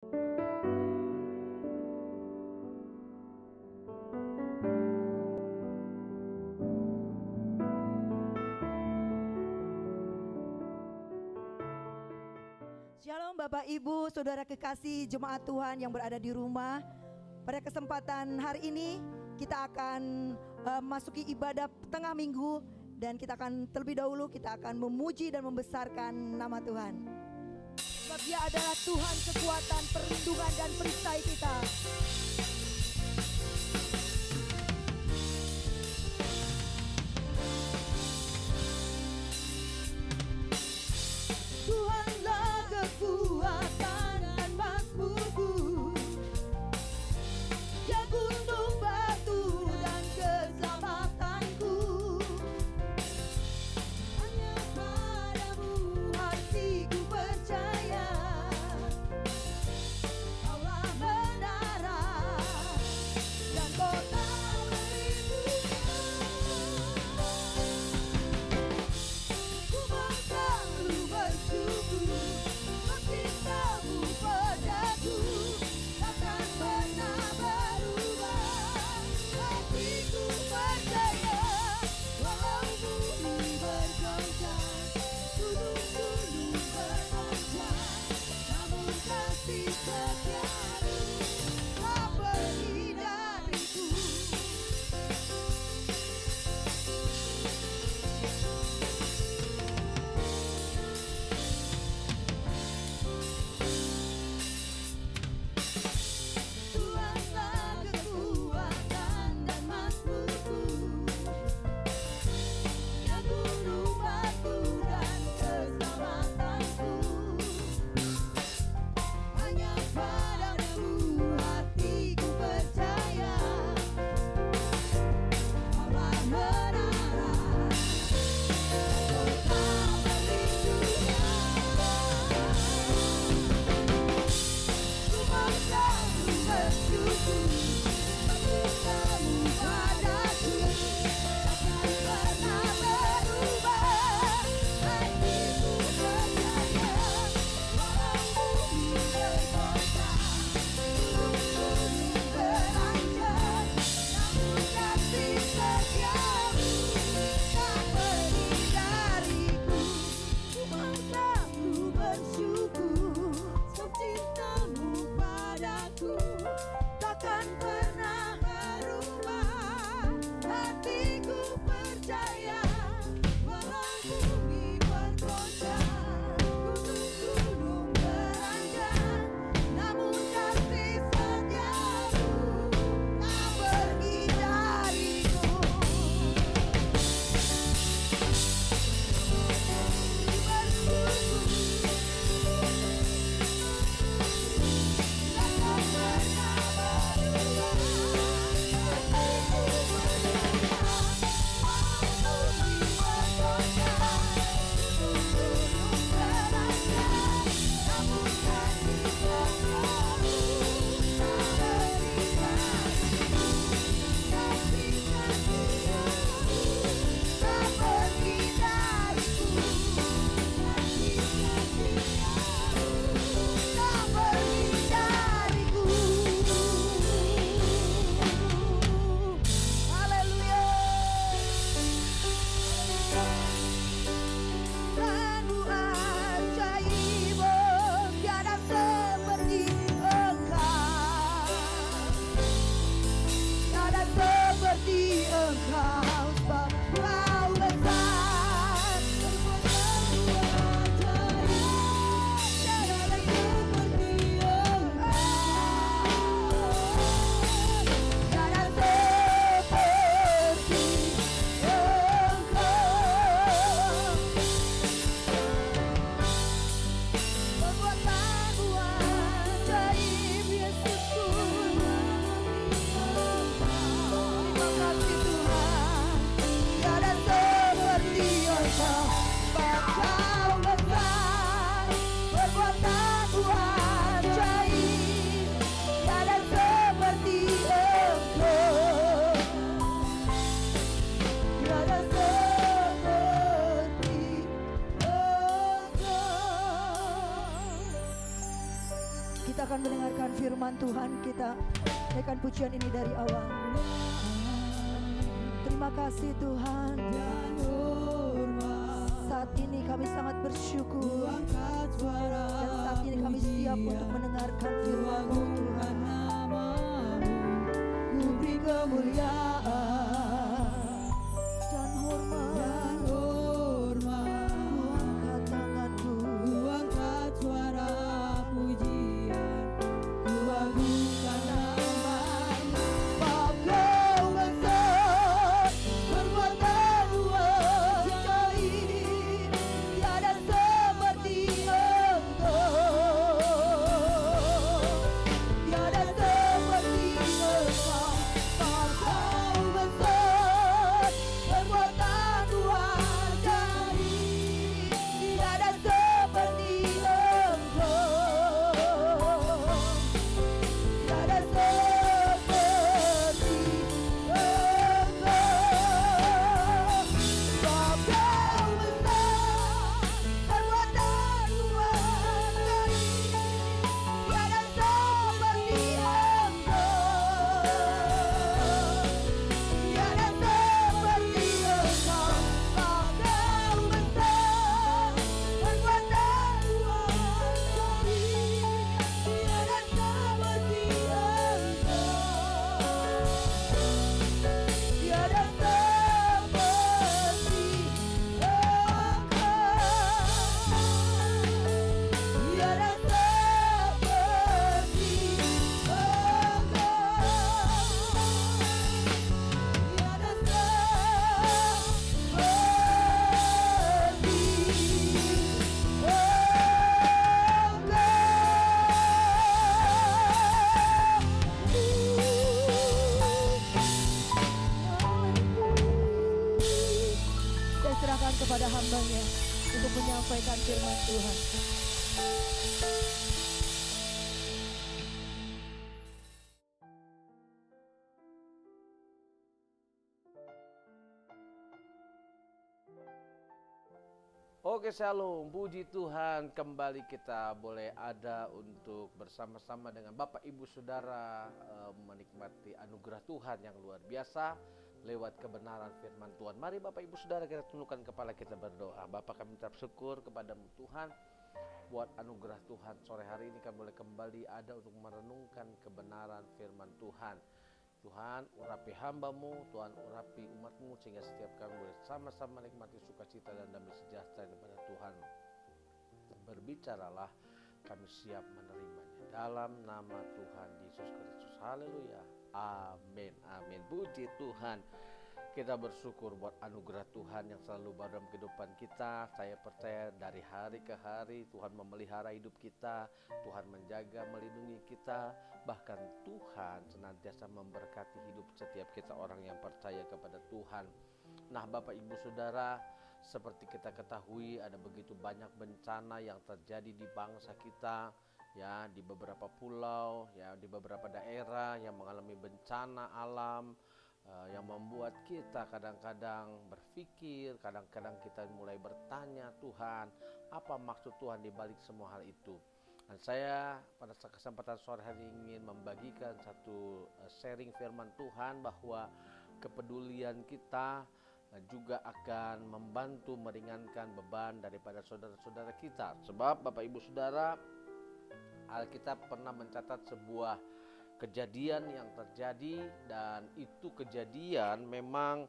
Shalom Bapak Ibu, Saudara kekasih jemaat Tuhan yang berada di rumah. Pada kesempatan hari ini kita akan masuki ibadah tengah minggu. Dan kita akan terlebih dahulu kita akan memuji dan membesarkan nama Tuhan. Sebab Dia adalah Tuhan kekuatan, perlindungan dan perisai kita. Tuhanlah kekuatan dan makmurku, Ya gunung batu dan keselamatanku. Hanya padamu hatiku percaya, Allah menara mendengarkan firman Tuhan, kita naikkan pujian ini dari awal. Terima kasih Tuhan. Saat ini kami sangat bersyukur, dan saat ini kami siap untuk mendengarkan firman-Mu Tuhan. Ku beri kemuliaan dan hormat, ku angkat tanganku, ku angkat suara pujian, ku agungkan nama-Mu. Kau besar, perbuatanmu ajaib, tiada seperti Engkau, tiada seperti Engkau. Kau besar, perbuatanmu ajaib, tiada seperti Engkau, tiada seperti Engkau. Kau besar, perbuatanmu ajaib, tiada seperti Engkau, tiada seperti Engkau. Kau besar, perbuatanmu ajaib, tiada seperti Engkau, tiada seperti saya serahkan kepada hamba-Nya untuk menyampaikan firman Tuhan. Oke, Shalom, puji Tuhan, kembali kita boleh ada untuk bersama-sama dengan Bapak Ibu Saudara menikmati anugerah Tuhan yang luar biasa lewat kebenaran firman Tuhan. Mari Bapak Ibu Saudara kita tundukkan kepala, kita berdoa. Bapak, kami mengucap syukur kepadamu Tuhan buat anugerah Tuhan. Sore hari ini kami boleh kembali ada untuk merenungkan kebenaran firman Tuhan. Tuhan, urapi hamba-Mu, Tuhan urapi umat-Mu, sehingga setiap kami boleh sama-sama menikmati sukacita dan damai sejahtera daripada Tuhan. Berbicaralah, kami siap menerimanya. Dalam nama Tuhan Yesus Kristus. Haleluya. Amin. Amin. Puji Tuhan. Kita bersyukur buat anugerah Tuhan yang selalu baru dalam kehidupan kita. Saya percaya dari hari ke hari Tuhan memelihara hidup kita, Tuhan menjaga, melindungi kita. Bahkan Tuhan senantiasa memberkati hidup setiap kita orang yang percaya kepada Tuhan. Nah, Bapak Ibu Saudara, seperti kita ketahui ada begitu banyak bencana yang terjadi di bangsa kita, ya, di beberapa pulau, ya, di beberapa daerah yang mengalami bencana alam. Yang membuat kita kadang-kadang berpikir, kadang-kadang kita mulai bertanya, Tuhan, apa maksud Tuhan di balik semua hal itu? Dan saya pada kesempatan sore hari ingin membagikan satu sharing firman Tuhan bahwa kepedulian kita juga akan membantu meringankan beban daripada saudara-saudara kita. Sebab Bapak Ibu Saudara, Alkitab pernah mencatat sebuah kejadian yang terjadi, dan itu kejadian memang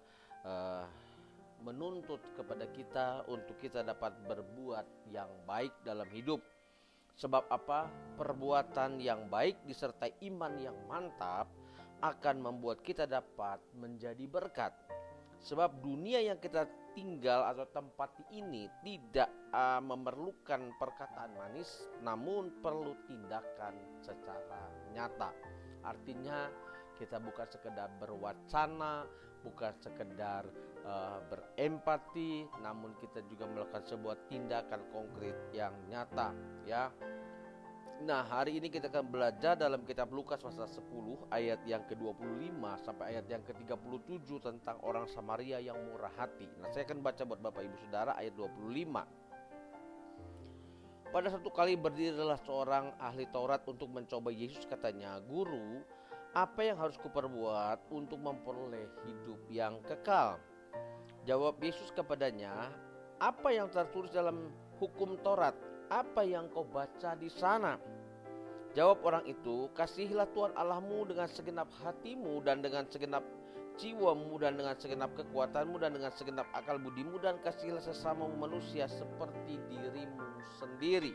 menuntut kepada kita untuk kita dapat berbuat yang baik dalam hidup. Sebab apa? Perbuatan yang baik disertai iman yang mantap akan membuat kita dapat menjadi berkat. Sebab dunia yang kita tinggal atau tempat ini tidak memerlukan perkataan manis, namun perlu tindakan secara nyata. Artinya kita bukan sekedar berwacana, bukan sekedar berempati, namun kita juga melakukan sebuah tindakan konkret yang nyata, ya. Nah, hari ini kita akan belajar dalam kitab Lukas pasal 10 ayat yang ke-25 sampai ayat yang ke-37 tentang orang Samaria yang murah hati. Nah, saya akan baca buat Bapak Ibu Saudara ayat 25. Pada satu kali berdirilah seorang ahli Taurat untuk mencoba Yesus. Katanya, "Guru, apa yang harus kuperbuat untuk memperoleh hidup yang kekal?" Jawab Yesus kepadanya, "Apa yang tertulis dalam hukum Taurat? Apa yang kau baca di sana?" Jawab orang itu, "Kasihilah Tuhan Allahmu dengan segenap hatimu dan dengan segenap jiwamu dan dengan segenap kekuatanmu dan dengan segenap akal budimu, dan kasihilah sesamamu manusia seperti dirimu sendiri."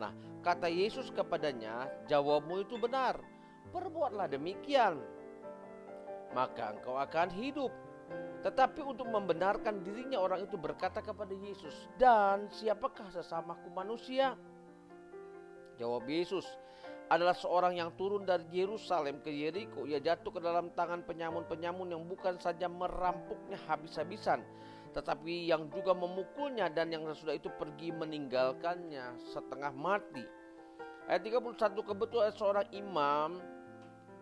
Nah, kata Yesus kepadanya, "Jawabmu itu benar. Perbuatlah demikian, maka engkau akan hidup." Tetapi untuk membenarkan dirinya, orang itu berkata kepada Yesus, "Dan siapakah sesamaku manusia?" Jawab Yesus, "Adalah seorang yang turun dari Yerusalem ke Yeriko. Ia jatuh ke dalam tangan penyamun-penyamun yang bukan saja merampoknya habis-habisan, tetapi yang juga memukulnya, dan yang sesudah itu pergi meninggalkannya setengah mati." Ayat 31, kebetulan seorang imam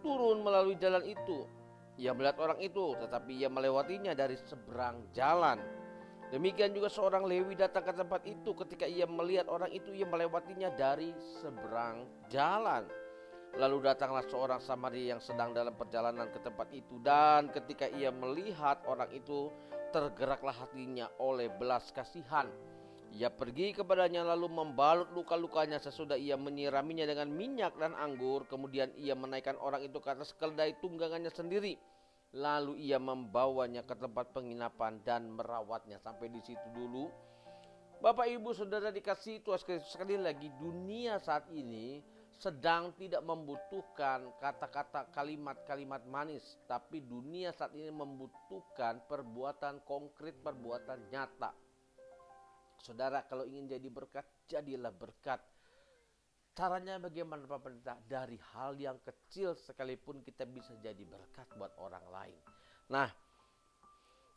turun melalui jalan itu. Ia melihat orang itu, tetapi ia melewatinya dari seberang jalan. Demikian juga seorang Lewi datang ke tempat itu. Ketika ia melihat orang itu, ia melewatinya dari seberang jalan. Lalu datanglah seorang Samaria yang sedang dalam perjalanan ke tempat itu, dan ketika ia melihat orang itu, tergeraklah hatinya oleh belas kasihan. Ia pergi kepadanya lalu membalut luka-lukanya. Sesudah ia menyiraminya dengan minyak dan anggur, kemudian ia menaikkan orang itu ke atas keledai tunggangannya sendiri. Lalu ia membawanya ke tempat penginapan dan merawatnya. Sampai di situ dulu. Bapak, Ibu, Saudara dikasihi Tuhan sekali lagi, dunia saat ini sedang tidak membutuhkan kata-kata, kalimat-kalimat manis, tapi dunia saat ini membutuhkan perbuatan konkret, perbuatan nyata. Saudara, kalau ingin jadi berkat, jadilah berkat. Caranya bagaimana Pak Pendeta? Dari hal yang kecil sekalipun kita bisa jadi berkat buat orang lain. Nah,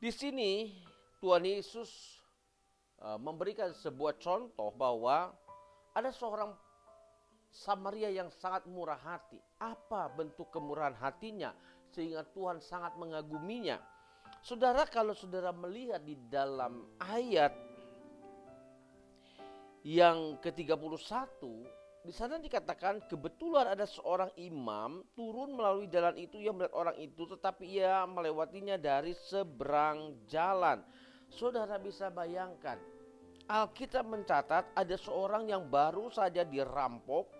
di sini Tuhan Yesus memberikan sebuah contoh bahwa ada seorang Samaria yang sangat murah hati. Apa bentuk kemurahan hatinya sehingga Tuhan sangat mengaguminya? Saudara, kalau saudara melihat di dalam ayat yang ke-31, di sana dikatakan, kebetulan ada seorang imam turun melalui jalan itu. Ia melihat orang itu, tetapi ia melewatinya dari seberang jalan. Saudara bisa bayangkan, Alkitab mencatat ada seorang yang baru saja dirampok,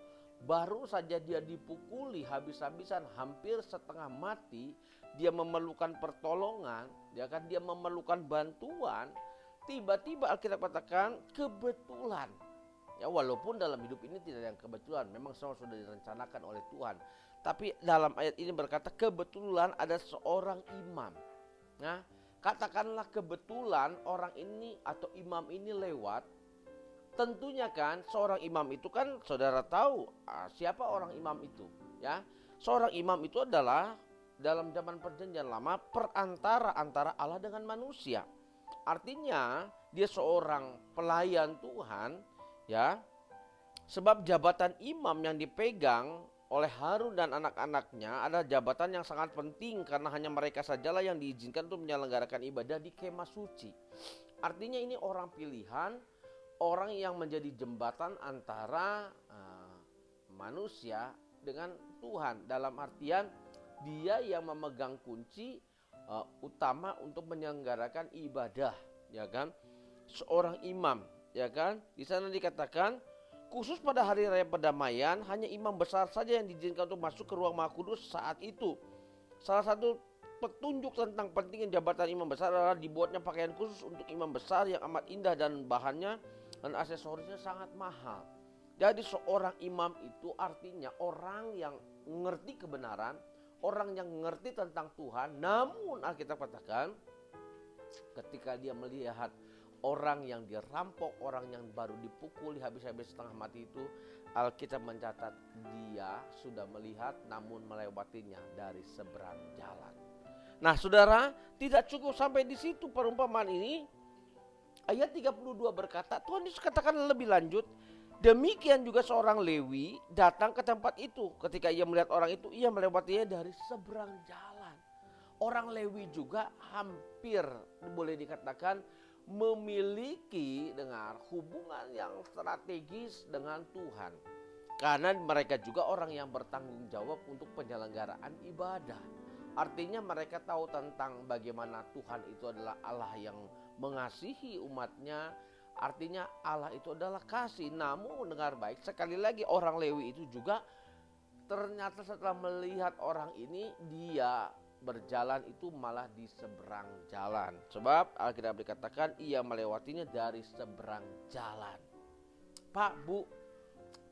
baru saja dia dipukuli habis-habisan, hampir setengah mati. Dia memerlukan pertolongan, dia memerlukan bantuan. Tiba-tiba Alkitab katakan kebetulan. Ya, walaupun dalam hidup ini tidak ada yang kebetulan, memang semua sudah direncanakan oleh Tuhan. Tapi dalam ayat ini berkata kebetulan ada seorang imam. Nah, katakanlah kebetulan orang ini atau imam ini lewat. Tentunya kan seorang imam itu kan saudara tahu siapa orang imam itu, ya. Seorang imam itu adalah dalam zaman perjanjian lama perantara antara Allah dengan manusia. Artinya dia seorang pelayan Tuhan, ya. Sebab jabatan imam yang dipegang oleh Harun dan anak-anaknya adalah jabatan yang sangat penting, karena hanya mereka sajalah yang diizinkan untuk menyelenggarakan ibadah di kemah suci. Artinya ini orang pilihan, orang yang menjadi jembatan antara manusia dengan Tuhan. Dalam artian dia yang memegang kunci utama untuk menyelenggarakan ibadah, ya kan? Seorang imam, ya kan? Di sana dikatakan khusus pada hari raya pendamaian hanya imam besar saja yang diizinkan untuk masuk ke ruang Maha Kudus saat itu. Salah satu petunjuk tentang pentingnya jabatan imam besar adalah dibuatnya pakaian khusus untuk imam besar yang amat indah dan bahannya dan aksesorisnya sangat mahal. Jadi seorang imam itu artinya orang yang mengerti kebenaran, orang yang mengerti tentang Tuhan. Namun Alkitab katakan ketika dia melihat orang yang dirampok, orang yang baru dipukul habis-habis setengah mati itu, Alkitab mencatat dia sudah melihat namun melewatinya dari seberang jalan. Nah saudara, tidak cukup sampai di situ perumpamaan ini. Ayat 32 berkata, Tuhan Yesus katakan lebih lanjut, demikian juga seorang Lewi datang ke tempat itu. Ketika ia melihat orang itu, ia melewatinya dari seberang jalan. Orang Lewi juga hampir boleh dikatakan memiliki dengan hubungan yang strategis dengan Tuhan. Karena mereka juga orang yang bertanggung jawab untuk penyelenggaraan ibadah. Artinya mereka tahu tentang bagaimana Tuhan itu adalah Allah yang mengasihi umatnya. Artinya Allah itu adalah kasih. Namun dengar baik, sekali lagi orang Lewi itu juga ternyata setelah melihat orang ini, dia berjalan itu malah di seberang jalan. Sebab Alkitab dikatakan ia melewatinya dari seberang jalan. Pak, Bu,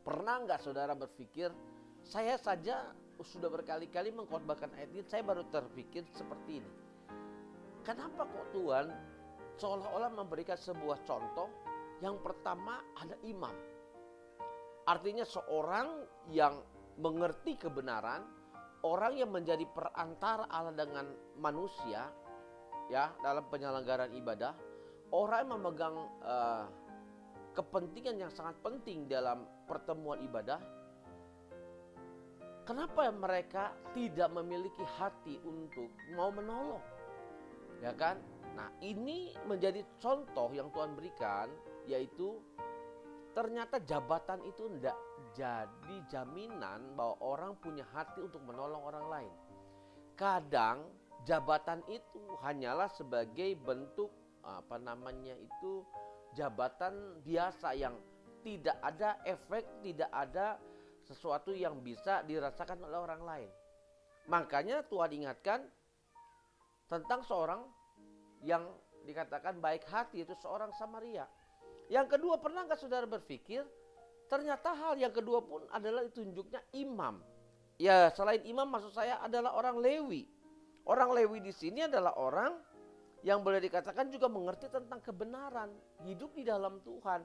pernah nggak saudara berpikir, saya saja sudah berkali-kali mengkhotbahkan ayat ini, saya baru terpikir seperti ini. Kenapa kok Tuhan seolah-olah memberikan sebuah contoh? Yang pertama ada imam. Artinya seorang yang mengerti kebenaran, orang yang menjadi perantara Allah dengan manusia, ya, dalam penyelenggaraan ibadah, orang yang memegang kepentingan yang sangat penting dalam pertemuan ibadah. Kenapa mereka tidak memiliki hati untuk mau menolong? Ya kan? Nah, ini menjadi contoh yang Tuhan berikan, yaitu ternyata jabatan itu tidak jadi jaminan bahwa orang punya hati untuk menolong orang lain. Kadang jabatan itu hanyalah sebagai bentuk jabatan biasa yang tidak ada efek, tidak ada sesuatu yang bisa dirasakan oleh orang lain. Makanya Tuhan ingatkan tentang seorang yang dikatakan baik hati, itu seorang Samaria. Yang kedua, pernah nggak saudara berpikir, ternyata hal yang kedua pun adalah ditunjuknya imam. Ya, selain imam maksud saya adalah orang Lewi. Orang Lewi di sini adalah orang yang boleh dikatakan juga mengerti tentang kebenaran, hidup di dalam Tuhan.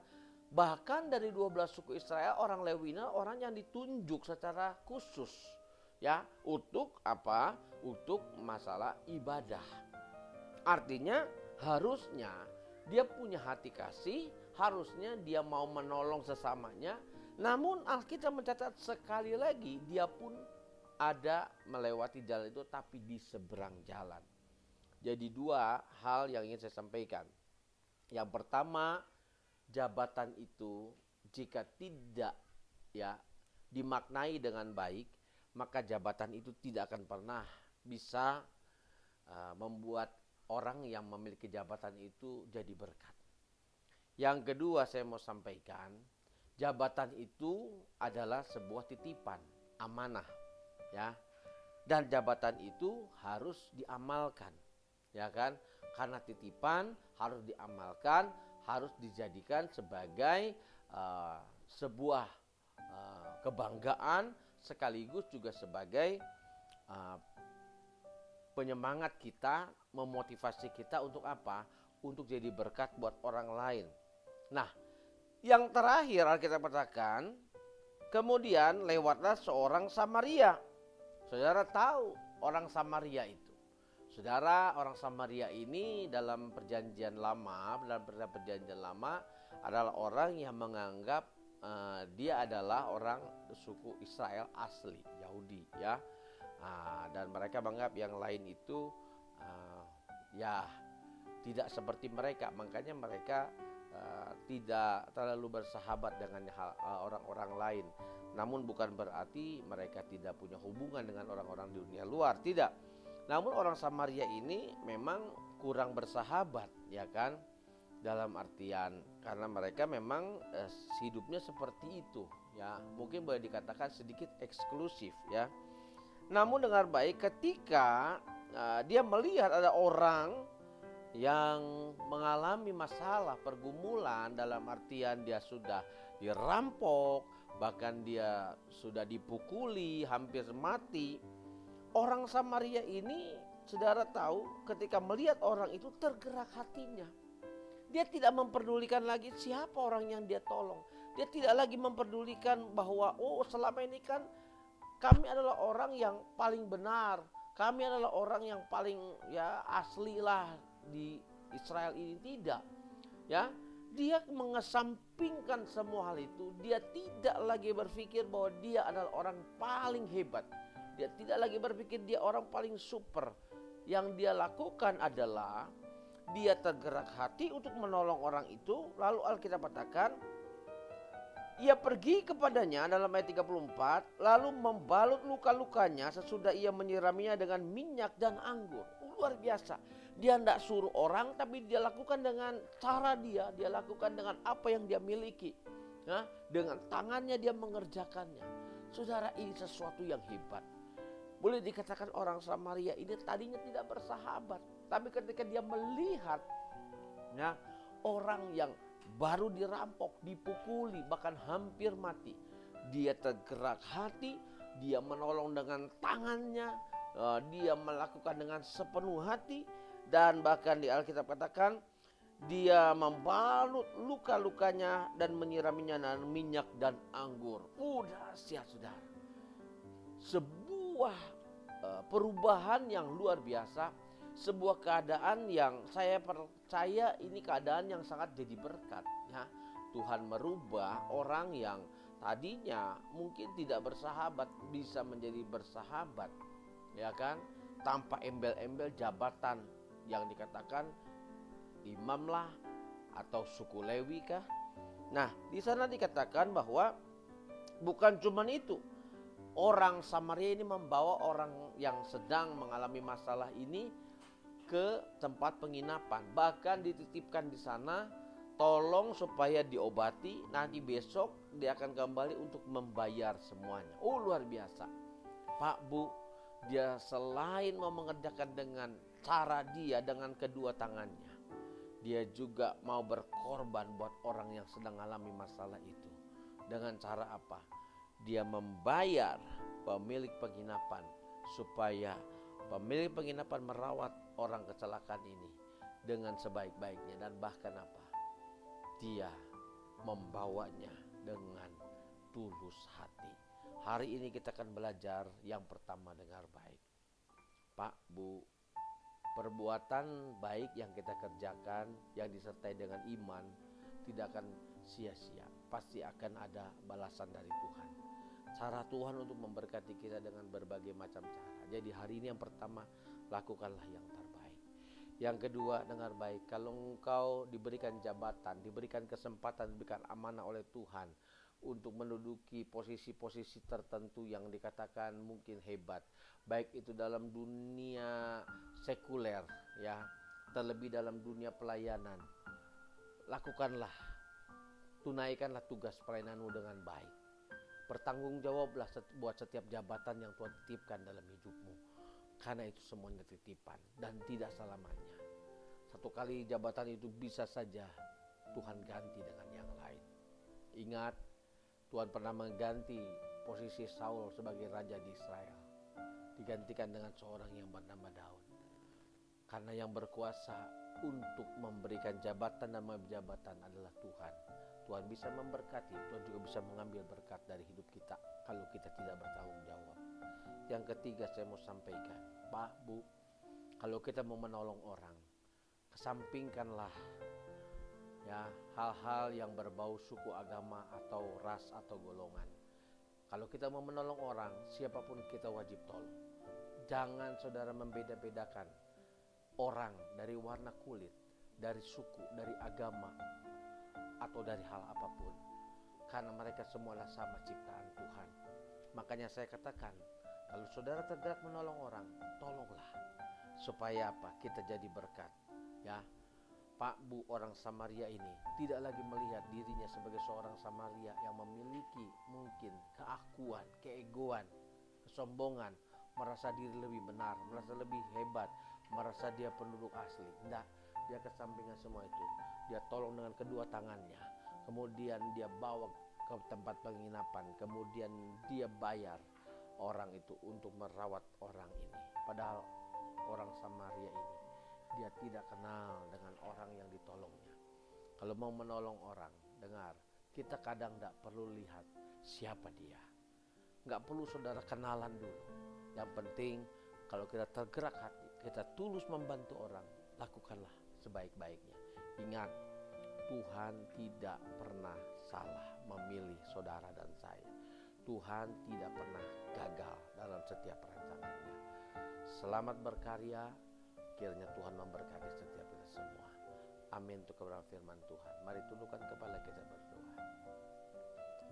Bahkan dari 12 suku Israel, orang Lewi ini orang yang ditunjuk secara khusus, ya, untuk apa? Untuk masalah ibadah. Artinya harusnya dia punya hati kasih, harusnya dia mau menolong sesamanya. Namun Alkitab mencatat sekali lagi, dia pun ada melewati jalan itu tapi di seberang jalan. Jadi dua hal yang ingin saya sampaikan. Yang pertama, jabatan itu jika tidak dimaknai dengan baik, maka jabatan itu tidak akan pernah bisa membuat orang yang memiliki jabatan itu jadi berkat. Yang kedua saya mau sampaikan, jabatan itu adalah sebuah titipan, amanah, ya. Dan jabatan itu harus diamalkan, ya kan? Karena titipan harus diamalkan, harus dijadikan sebagai sebuah kebanggaan, sekaligus juga sebagai penyemangat kita, memotivasi kita untuk apa? Untuk jadi berkat buat orang lain. Nah, yang terakhir Alkitab katakan, kemudian lewatlah seorang Samaria. Saudara tahu orang Samaria itu. Saudara, orang Samaria ini dalam perjanjian lama adalah orang yang menganggap dia adalah orang suku Israel asli, Yahudi, ya. Dan mereka menganggap yang lain itu tidak seperti mereka. Makanya mereka tidak terlalu bersahabat dengan orang-orang lain. Namun bukan berarti mereka tidak punya hubungan dengan orang-orang di dunia luar, tidak. Namun orang Samaria ini memang kurang bersahabat, ya kan? Dalam artian karena mereka memang hidupnya seperti itu, ya. Mungkin boleh dikatakan sedikit eksklusif, ya. Namun dengar baik, ketika dia melihat ada orang yang mengalami masalah pergumulan, dalam artian dia sudah dirampok, bahkan dia sudah dipukuli hampir mati. Orang Samaria ini, saudara tahu, ketika melihat orang itu tergerak hatinya. Dia tidak memperdulikan lagi siapa orang yang dia tolong. Dia tidak lagi memperdulikan bahwa selama ini kan kami adalah orang yang paling benar, kami adalah orang yang paling asli lah di Israel ini. Tidak, ya. Dia mengesampingkan semua hal itu. Dia tidak lagi berpikir bahwa dia adalah orang paling hebat. Dia tidak lagi berpikir dia orang paling super. Yang dia lakukan adalah dia tergerak hati untuk menolong orang itu. Lalu Alkitab katakan, ia pergi kepadanya dalam ayat 34, lalu membalut luka-lukanya sesudah ia menyiraminya dengan minyak dan anggur. Luar biasa. Dia tidak suruh orang, tapi dia lakukan dengan cara dia lakukan dengan apa yang dia miliki. Nah, dengan tangannya dia mengerjakannya. Saudara, ini sesuatu yang hebat. Boleh dikatakan orang Samaria ini tadinya tidak bersahabat, tapi ketika dia melihat ya, orang yang baru dirampok, dipukuli, bahkan hampir mati, dia tergerak hati, dia menolong dengan tangannya, dia melakukan dengan sepenuh hati, dan bahkan di Alkitab katakan dia membalut luka-lukanya dan menyiraminya dengan minyak dan anggur. Dahsyat, saudara. Sebuah perubahan yang luar biasa, sebuah keadaan yang saya percaya ini keadaan yang sangat jadi berkat ya. Tuhan merubah orang yang tadinya mungkin tidak bersahabat bisa menjadi bersahabat, ya kan? Tanpa embel-embel jabatan yang dikatakan imam lah atau suku Lewi kah. Nah, di sana dikatakan bahwa bukan cuma itu. Orang Samaria ini membawa orang yang sedang mengalami masalah ini ke tempat penginapan. Bahkan dititipkan di sana, tolong supaya diobati, nanti besok dia akan kembali untuk membayar semuanya. Luar biasa. Pak, Bu, dia selain mau mengerjakan dengan cara dia, dengan kedua tangannya, dia juga mau berkorban buat orang yang sedang mengalami masalah itu. Dengan cara apa? Dia membayar pemilik penginapan supaya pemilik penginapan merawat orang kecelakaan ini dengan sebaik-baiknya, dan bahkan apa? Dia membawanya dengan tulus hati. Hari ini kita akan belajar yang pertama, dengar baik. Pak, Bu, perbuatan baik yang kita kerjakan yang disertai dengan iman tidak akan sia-sia. Pasti akan ada balasan dari Tuhan. Cara Tuhan untuk memberkati kita dengan berbagai macam cara. Jadi hari ini yang pertama, lakukanlah yang terbaik. Yang kedua, dengar baik. Kalau engkau diberikan jabatan, diberikan kesempatan, diberikan amanah oleh Tuhan untuk menduduki posisi-posisi tertentu yang dikatakan mungkin hebat, baik itu dalam dunia sekuler ya, terlebih dalam dunia pelayanan, lakukanlah, tunaikanlah tugas pelayananmu dengan baik. Bertanggungjawablah buat setiap jabatan yang Tuhan titipkan dalam hidupmu, karena itu semuanya titipan dan tidak selamanya. Satu kali jabatan itu bisa saja Tuhan ganti dengan yang lain. Ingat, Tuhan pernah mengganti posisi Saul sebagai raja di Israel, digantikan dengan seorang yang bernama Daud. Karena yang berkuasa untuk memberikan jabatan dan jabatan adalah Tuhan. Tuhan bisa memberkati, Tuhan juga bisa mengambil berkat dari hidup kita kalau kita tidak bertanggung jawab. Yang ketiga, saya mau sampaikan, Pak, Bu, kalau kita mau menolong orang, kesampingkanlah ya hal-hal yang berbau suku, agama atau ras atau golongan. Kalau kita mau menolong orang, siapapun kita wajib tolong. Jangan saudara membeda-bedakan orang dari warna kulit, dari suku, dari agama, atau dari hal apapun, karena mereka semualah sama ciptaan Tuhan. Makanya saya katakan, kalau saudara tergerak menolong orang, tolonglah, supaya apa? Kita jadi berkat ya. Pak, Bu, orang Samaria ini tidak lagi melihat dirinya sebagai seorang Samaria yang memiliki mungkin keakuan, keegoan, kesombongan, merasa diri lebih benar, merasa lebih hebat, merasa dia penduduk asli. Tidak, dia kesampingkan semua itu. Dia tolong dengan kedua tangannya, kemudian dia bawa ke tempat penginapan, kemudian dia bayar orang itu untuk merawat orang ini. Padahal orang Samaria ini, dia tidak kenal dengan orang yang ditolongnya. Kalau mau menolong orang, dengar, kita kadang tidak perlu lihat siapa dia. Nggak perlu saudara kenalan dulu. Yang penting kalau kita tergerak hati, kita tulus membantu orang, lakukanlah sebaik-baiknya. Ingat, Tuhan tidak pernah salah memilih saudara dan saya. Tuhan tidak pernah gagal dalam setiap rancangannya. Selamat berkarya, kiranya Tuhan memberkati setiap kita. semua. Amin untuk kebenaran firman Tuhan. Mari tundukkan kepala kita berdoa.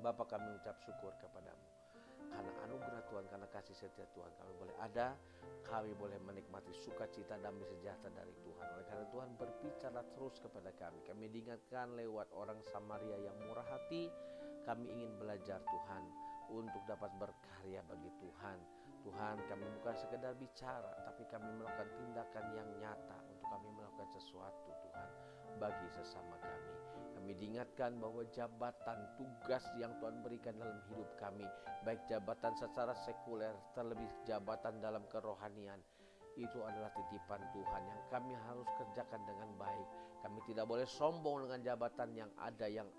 Bapa, kami ucap syukur kepadamu karena anugerah Tuhan, karena kasih setia Tuhan, kami boleh ada, kami boleh menikmati sukacita damai sejahtera dari Tuhan. Oleh karena Tuhan berbicara terus kepada kami. Kami diingatkan lewat orang Samaria yang murah hati. Kami ingin belajar Tuhan untuk dapat berkarya bagi Tuhan. Tuhan, kami bukan sekedar bicara, tapi kami melakukan tindakan yang nyata untuk kami melakukan sesuatu Tuhan bagi sesama kami. Kami diingatkan bahwa jabatan tugas yang Tuhan berikan dalam hidup kami, baik jabatan secara sekuler, terlebih jabatan dalam kerohanian, itu adalah titipan Tuhan yang kami harus kerjakan dengan baik. Kami tidak boleh sombong dengan jabatan yang ada yang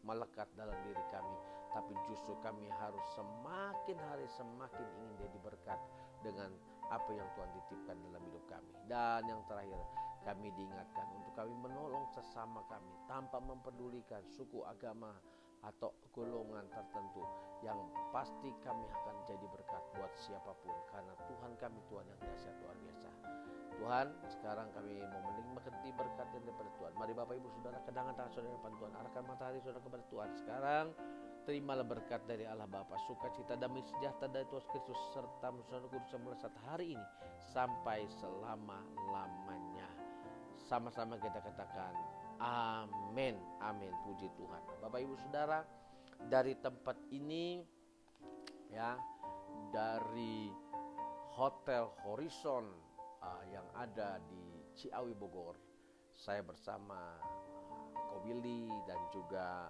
melekat dalam diri kami, tapi justru kami harus semakin hari semakin ingin jadi berkat dengan apa yang Tuhan titipkan dalam hidup kami. Dan yang terakhir, kami diingatkan untuk kami menolong sesama kami tanpa mempedulikan suku, agama, atau golongan tertentu, yang pasti kami akan jadi berkat buat siapapun, karena Tuhan kami Tuhan yang dahsyat luar biasa. Tuhan, sekarang kami mau menikmati berkat yang daripada Tuhan. Mari Bapak Ibu Saudara, kedangan tangan saudara depan Tuhan, arahkan matahari saudara kepada Tuhan. Sekarang terimalah berkat dari Allah Bapa, sukacita, damai sejahtera dari Tuhan Kristus serta Roh Kudus yang mulai saat hari ini sampai selama-lamanya. Sama-sama kita katakan amin, amin, puji Tuhan. Bapak Ibu Saudara, dari tempat ini ya, dari Hotel Horizon yang ada di Ciawi Bogor, saya bersama Ko Willy dan juga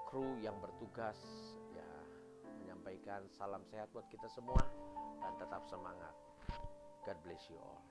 kru yang bertugas ya, menyampaikan salam sehat buat kita semua dan tetap semangat. God bless you all.